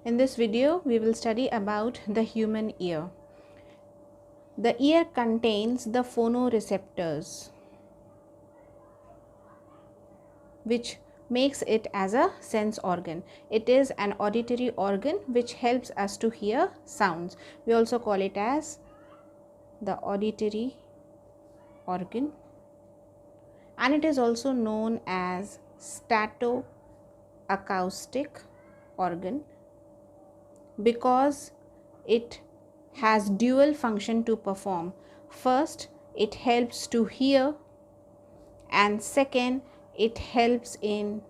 In this video, we will study about the human ear. The ear contains the phonoreceptors, which makes it as a sense organ. It is an auditory organ which helps us to hear sounds. We also call it as the auditory organ, and it is also known as statoacoustic organ because it has dual function to perform. First, it helps to hear, and second, it helps in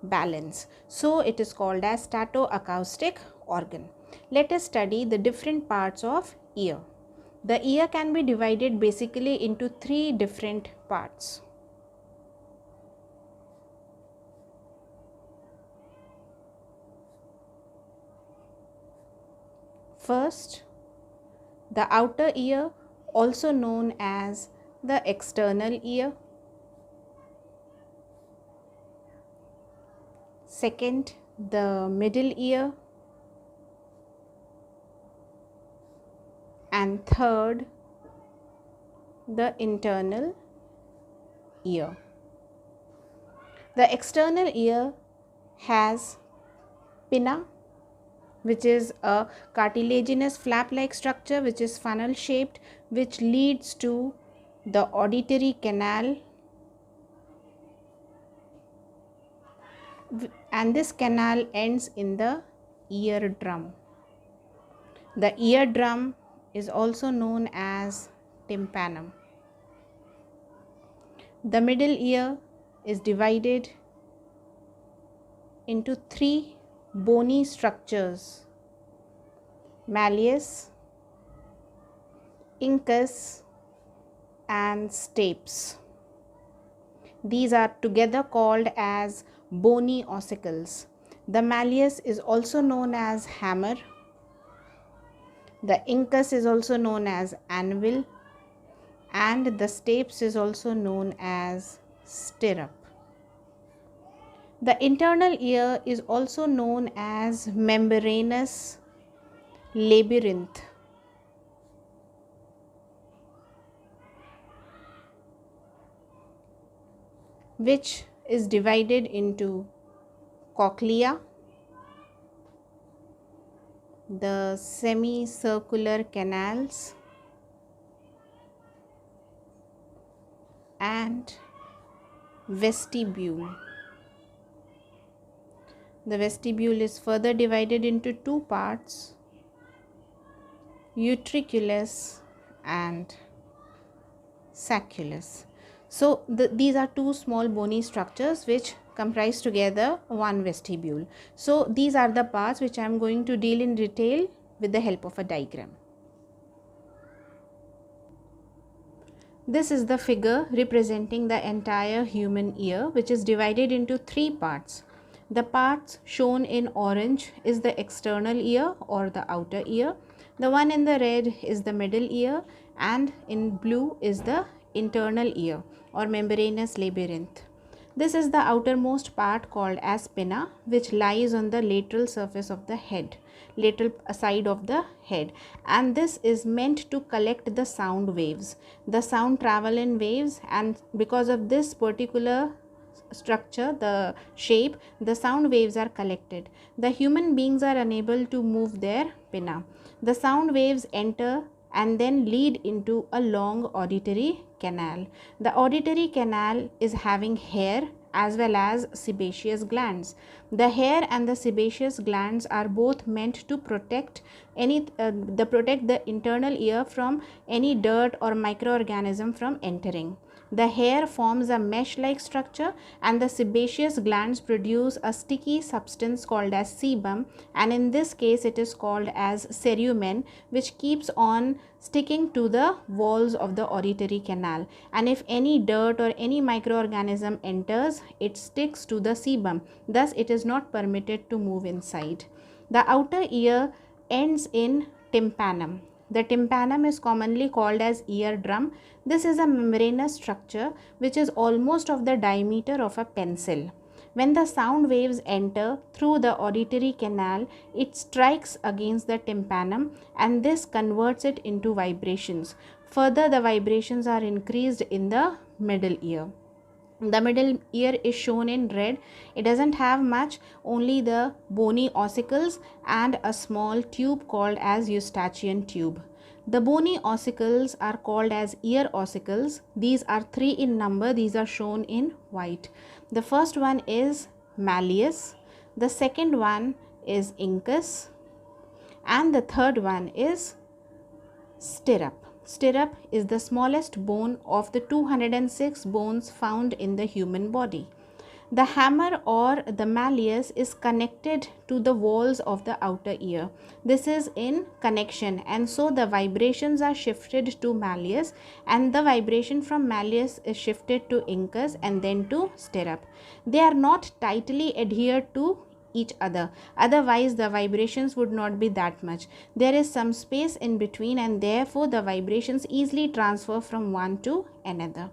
balance. So it is called as statoacoustic organ. Let us study the different parts of ear. The ear can be divided basically into three different parts. First, the outer ear, also known as the external ear. Second, the middle ear. And third, the internal ear. The external ear has pinna, which is a cartilaginous flap-like structure which is funnel shaped, which leads to the auditory canal, and this canal ends in the eardrum. The eardrum is also known as tympanum. The middle ear is divided into three bony structures: malleus, incus, and stapes. These are together called as bony ossicles. The malleus is also known as hammer. The incus is also known as anvil, and the stapes is also known as stirrup. The internal ear is also known as membranous labyrinth. Which is divided into cochlea, the semicircular canals, and vestibule. The vestibule is further divided into two parts: utriculus and sacculus. So these are two small bony structures which comprise together one vestibule. So these are the parts which I am going to deal in detail with the help of a diagram. This is the figure representing the entire human ear, which is divided into three parts. The parts shown in orange is the external ear or the outer ear. The one in the red is the middle ear, and in blue is the internal ear or membranous labyrinth. This is the outermost part called as pinna, which lies on the lateral surface of the head, lateral side of the head, and this is meant to collect the sound waves. The sound travel in waves, and because of this particular structure, the shape, the sound waves are collected. The human beings are unable to move their pinna. The sound waves enter and then lead into a long auditory canal. The auditory canal is having hair as well as sebaceous glands. The hair and the sebaceous glands are both meant to protect the internal ear from any dirt or microorganism from entering. The hair forms a mesh-like structure, and the sebaceous glands produce a sticky substance called as sebum, and in this case it is called as cerumen, which keeps on sticking to the walls of the auditory canal, and if any dirt or any microorganism enters, it sticks to the sebum. Thus it is not permitted to move inside. The outer ear ends in tympanum. The tympanum is commonly called as eardrum. This is a membranous structure which is almost of the diameter of a pencil. When the sound waves enter through the auditory canal, it strikes against the tympanum and this converts it into vibrations. Further, the vibrations are increased in the middle ear. The middle ear is shown in red. It doesn't have much, only the bony ossicles and a small tube called as eustachian tube. The bony ossicles are called as ear ossicles. These are 3 in number. These are shown in white. The first one is malleus, the second one is incus, and the third one is stirrup. Stirrup is the smallest bone of the 206 bones found in the human body. The hammer or the malleus is connected to the walls of the outer ear. This is in connection, and so the vibrations are shifted to malleus, and the vibration from malleus is shifted to incus and then to stirrup. They are not tightly adhered to each other, otherwise the vibrations would not be that much. There is some space in between and therefore the vibrations easily transfer from one to another.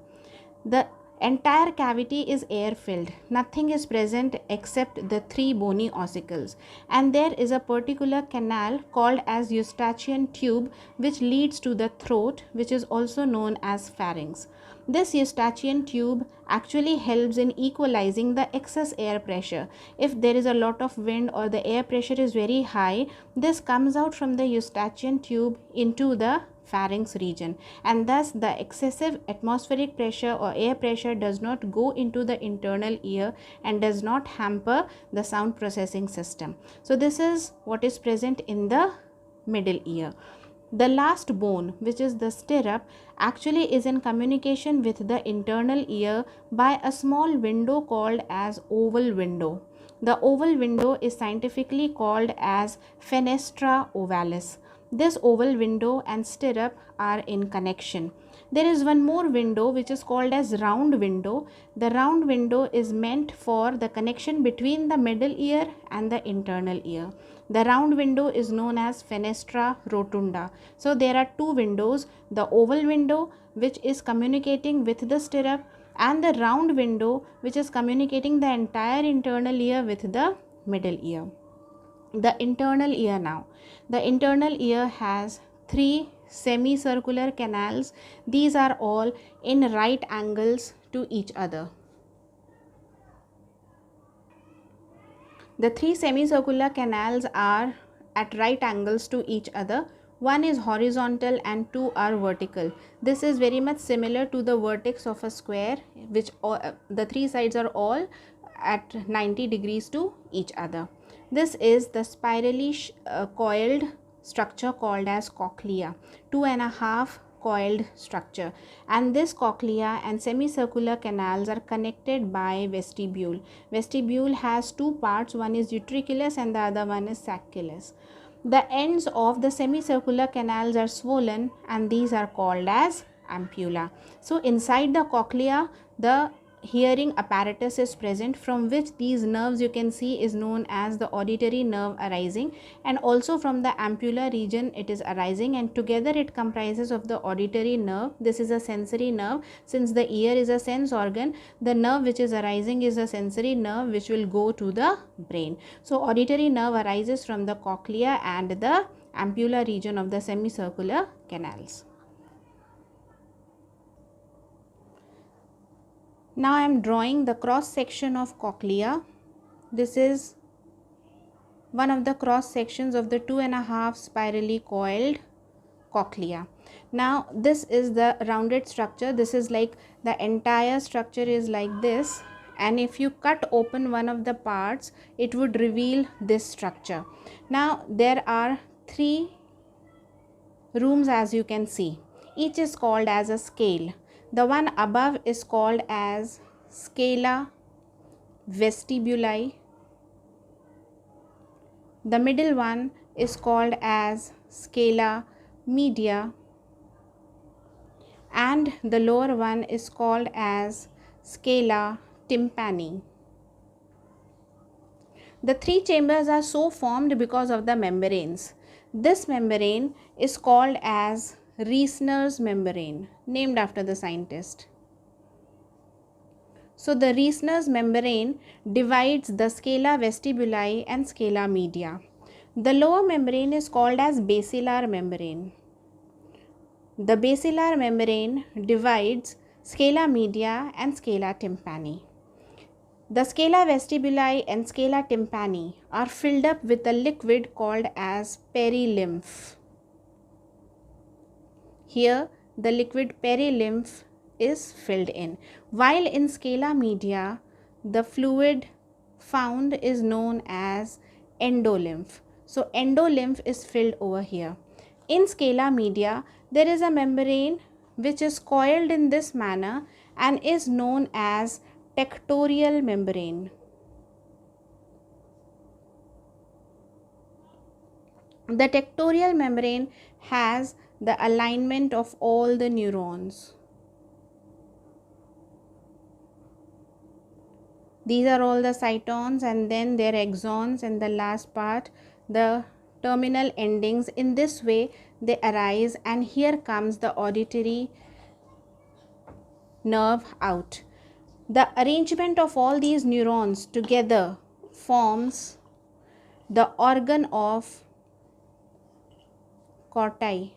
The entire cavity is air filled. Nothing is present except the 3 bony ossicles, and there is a particular canal called as eustachian tube which leads to the throat, which is also known as pharynx. This eustachian tube actually helps in equalizing the excess air pressure. If there is a lot of wind or the air pressure is very high, this comes out from the eustachian tube into the pharynx region, and thus the excessive atmospheric pressure or air pressure does not go into the internal ear and does not hamper the sound processing system. So this is what is present in the middle ear. The last bone, which is the stirrup, actually is in communication with the internal ear by a small window called as oval window. The oval window is scientifically called as fenestra ovalis. This oval window and stirrup are in connection. There is one more window which is called as round window. The round window is meant for the connection between the middle ear and the internal ear. The round window is known as fenestra rotunda. So there are 2 windows, the oval window which is communicating with the stirrup and the round window which is communicating the entire internal ear with the middle ear. The internal ear now. The internal ear has 3 semicircular canals. These are all in right angles to each other. The 3 semicircular canals are at right angles to each other. One is horizontal and 2 are vertical. This is very much similar to the vertex of a square, which the 3 sides are all at 90 degrees to each other. This is the spirally coiled structure called as cochlea, 2.5 coiled structure, and this cochlea and semicircular canals are connected by vestibule. Vestibule has 2 parts, one is utriculus and the other one is sacculus. The ends of the semicircular canals are swollen and these are called as ampulla. So inside the cochlea, the hearing apparatus is present, from which these nerves you can see is known as the auditory nerve arising, and also from the ampulla region it is arising, and together it comprises of the auditory nerve. This is a sensory nerve. Since the ear is a sense organ, the nerve which is arising is a sensory nerve which will go to the brain. So auditory nerve arises from the cochlea and the ampulla region of the semicircular canals. Now I am drawing the cross section of cochlea. This is one of the cross sections of the 2.5 spirally coiled cochlea. Now this is the rounded structure. This is like the entire structure is like this, and if you cut open one of the parts, it would reveal this structure. Now there are 3 rooms as you can see. Each is called as a scale. The one above is called as scala vestibuli. The middle one is called as scala media, and the lower one is called as scala tympani. The 3 chambers are so formed because of the membranes. This membrane is called as Reissner's membrane, named after the scientist. So the Reissner's membrane divides the scala vestibuli and scala media. The lower membrane is called as basilar membrane. The basilar membrane divides scala media and scala tympani. The scala vestibuli and scala tympani are filled up with a liquid called as perilymph. Here the liquid perilymph is filled in, while in scala media the fluid found is known as endolymph. So endolymph is filled over here. In scala media there is a membrane which is coiled in this manner and is known as tectorial membrane. The tectorial membrane has the alignment of all the neurons. These are all the cytons and then their axons, and the last part the terminal endings. In this way they arise, and here comes the auditory nerve out. The arrangement of all these neurons together forms the organ of Corti.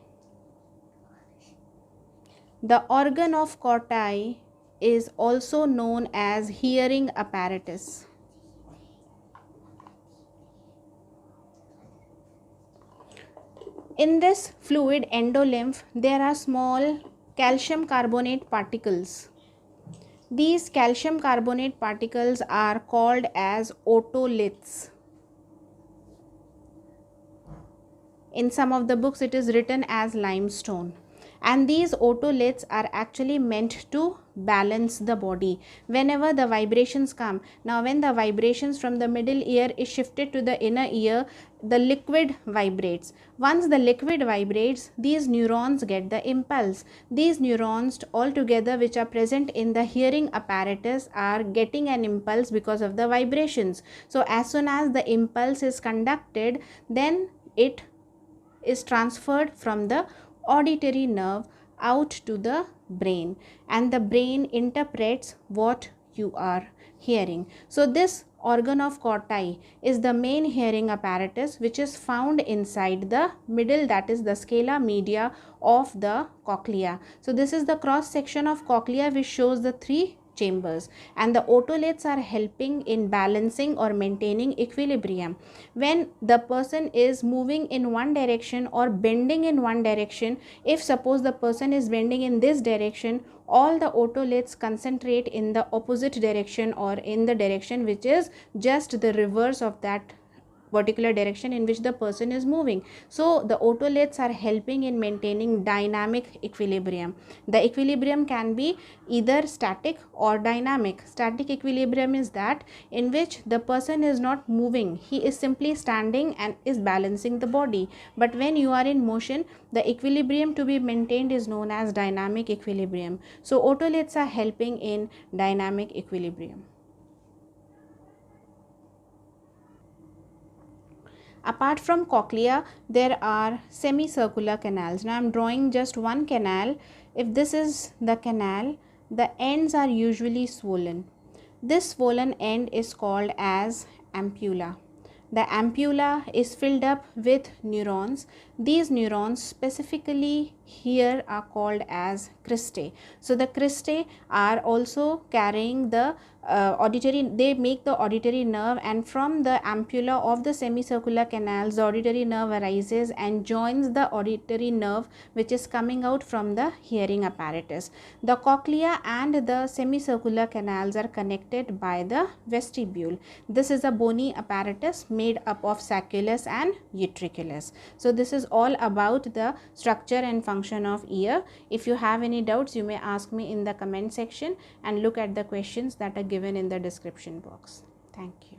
The organ of Corti is also known as hearing apparatus. In this fluid endolymph, there are small calcium carbonate particles. These calcium carbonate particles are called as otoliths. In some of the books it is written as limestone, and these otoliths are actually meant to balance the body whenever the vibrations come. Now when the vibrations from the middle ear is shifted to the inner ear, the liquid vibrates. Once the liquid vibrates, these neurons get the impulse. These neurons altogether which are present in the hearing apparatus are getting an impulse because of the vibrations. So as soon as the impulse is conducted, then it is transferred from the auditory nerve out to the brain, and the brain interprets what you are hearing. So this organ of Corti is the main hearing apparatus which is found inside the middle, that is the scala media of the cochlea. So this is the cross section of cochlea which shows the three chambers, and the otoliths are helping in balancing or maintaining equilibrium. When the person is moving in one direction or bending in one direction, if suppose the person is bending in this direction, all the otoliths concentrate in the opposite direction or in the direction which is just the reverse of that particular direction in which the person is moving. So the otoliths are helping in maintaining dynamic equilibrium. The equilibrium can be either static or dynamic. Static equilibrium is that in which the person is not moving, he is simply standing and is balancing the body. But when you are in motion, the equilibrium to be maintained is known as dynamic equilibrium. So otoliths are helping in dynamic equilibrium. Apart from cochlea, there are semicircular canals. Now I am drawing just one canal. If this is the canal, the ends are usually swollen. This swollen end is called as ampulla. The ampulla is filled up with neurons. These neurons specifically here are called as cristae. So the cristae are also carrying the auditory, they make the auditory nerve, and from the ampulla of the semicircular canals the auditory nerve arises and joins the auditory nerve which is coming out from the hearing apparatus. The cochlea and the semicircular canals are connected by the vestibule. This is a bony apparatus made up of sacculus and utriculus. So this is all about the structure and function of ear. If you have any doubts, you may ask me in the comment section and look at the questions that are given in the description box. Thank you.